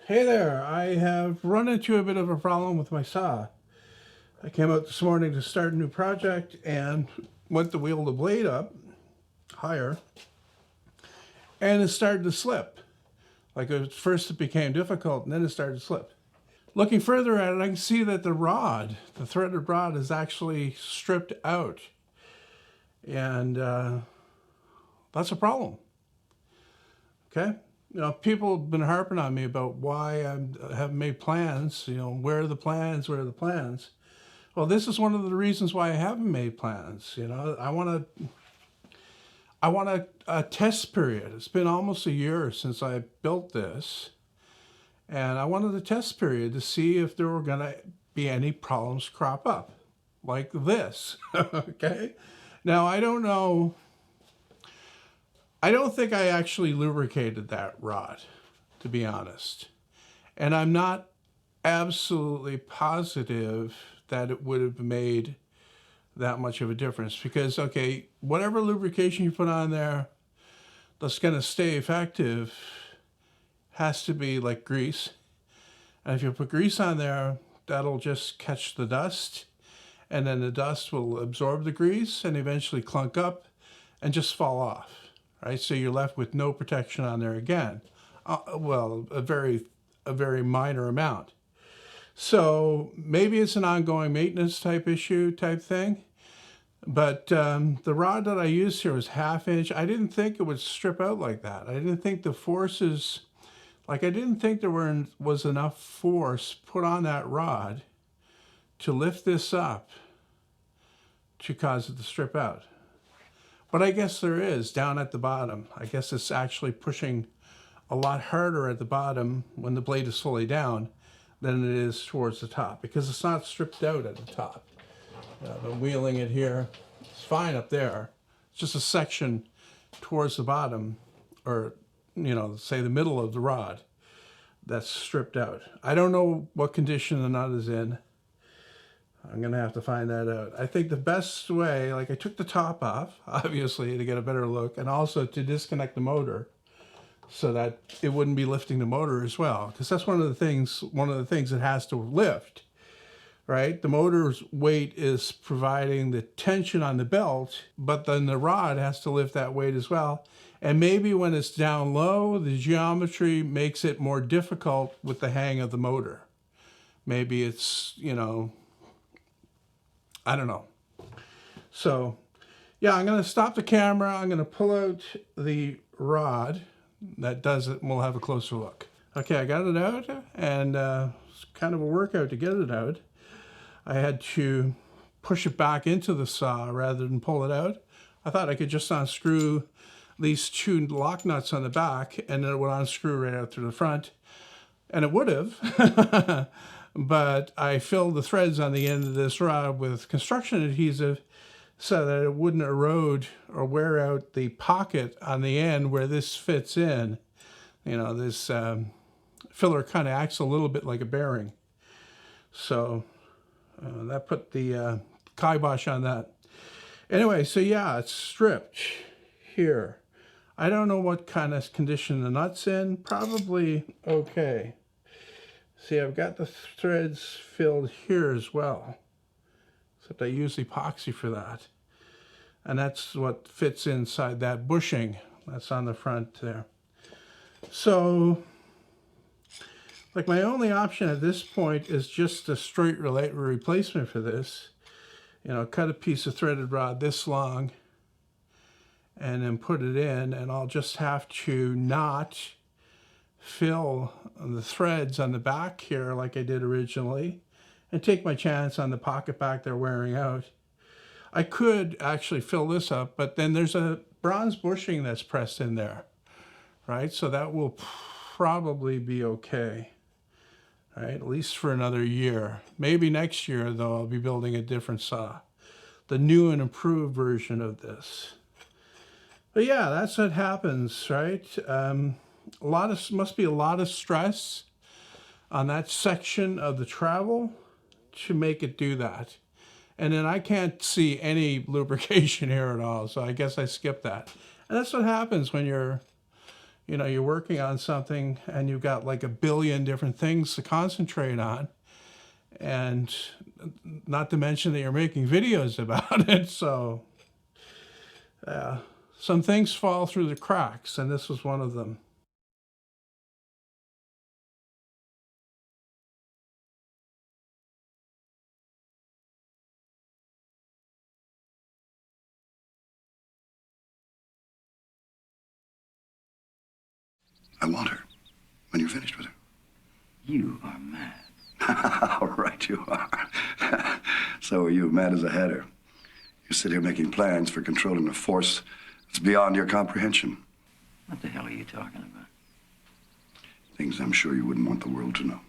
Hey there, I have run into a bit of a problem with my saw. I came out this morning to start a new project and went to wheel the blade up higher and it started to slip. Like at first it became difficult and then it started to slip. Looking further at it, I can see that the threaded rod, is actually stripped out. And that's a problem. Okay? People have been harping on me about why I haven't made plans. Where are the plans? Where are the plans? Well, this is one of the reasons why I haven't made plans. I want a test period. It's been almost a year since I built this, and I wanted a test period to see if there were going to be any problems crop up, like this. Okay. Now I don't know. I don't think I actually lubricated that rod, to be honest, and I'm not absolutely positive that it would have made that much of a difference because, okay, whatever lubrication you put on there that's going to stay effective has to be like grease. And if you put grease on there, that'll just catch the dust, and then the dust will absorb the grease and eventually clunk up and just fall off, right? So you're left with no protection on there again. Well, a very minor amount. So maybe it's an ongoing maintenance type issue type thing. But the rod that I used here was 1/2 inch. I didn't think it would strip out like that. I didn't think the forces, like I didn't think was enough force put on that rod to lift this up to cause it to strip out. But I guess there is down at the bottom. I guess it's actually pushing a lot harder at the bottom when the blade is fully down than it is towards the top because it's not stripped out at the top. I'm wheeling it here. It's fine up there. It's just a section towards the bottom, or say the middle of the rod, that's stripped out. I don't know what condition the nut is in. I'm gonna have to find that out. I think the best way, like I took the top off, obviously, to get a better look, and also to disconnect the motor so that it wouldn't be lifting the motor as well. Because that's one of the things it has to lift, right? The motor's weight is providing the tension on the belt, but then the rod has to lift that weight as well. And maybe when it's down low, the geometry makes it more difficult with the hang of the motor. Maybe it's, I don't know. So, yeah, I'm going to stop the camera. I'm going to pull out the rod that does it, and we'll have a closer look. Okay, I got it out, and it's kind of a workout to get it out. I had to push it back into the saw rather than pull it out. I thought I could just unscrew these 2 lock nuts on the back and then it would unscrew right out through the front. And it would have, but I filled the threads on the end of this rod with construction adhesive so that it wouldn't erode or wear out the pocket on the end where this fits in. This filler kind of acts a little bit like a bearing. So that put the kibosh on that. Anyway, so yeah, it's stripped here. I don't know what kind of condition the nut's in. Probably okay. See, I've got the threads filled here as well, except I use epoxy for that. And that's what fits inside that bushing that's on the front there. So, like, my only option at this point is just a straight replacement for this. Cut a piece of threaded rod this long and then put it in, and I'll just have to not fill the threads on the back here like I did originally and take my chance on the pocket back there wearing out. I could actually fill this up, but then there's a bronze bushing that's pressed in there, right? So that will probably be okay, right? At least for another year. Maybe next year, though, I'll be building a different saw, the new and improved version of this. But yeah, that's what happens, right? Must be a lot of stress on that section of the travel to make it do that. And then I can't see any lubrication here at all, so I guess I skipped that. And that's what happens when you're You know, you're working on something and you've got like a billion different things to concentrate on. And not to mention that you're making videos about it. So some things fall through the cracks, and this was one of them. I want her when you're finished with her. You are mad. All right, you are. So are you, mad as a hatter. You sit here making plans for controlling a force that's beyond your comprehension. What the hell are you talking about? Things I'm sure you wouldn't want the world to know.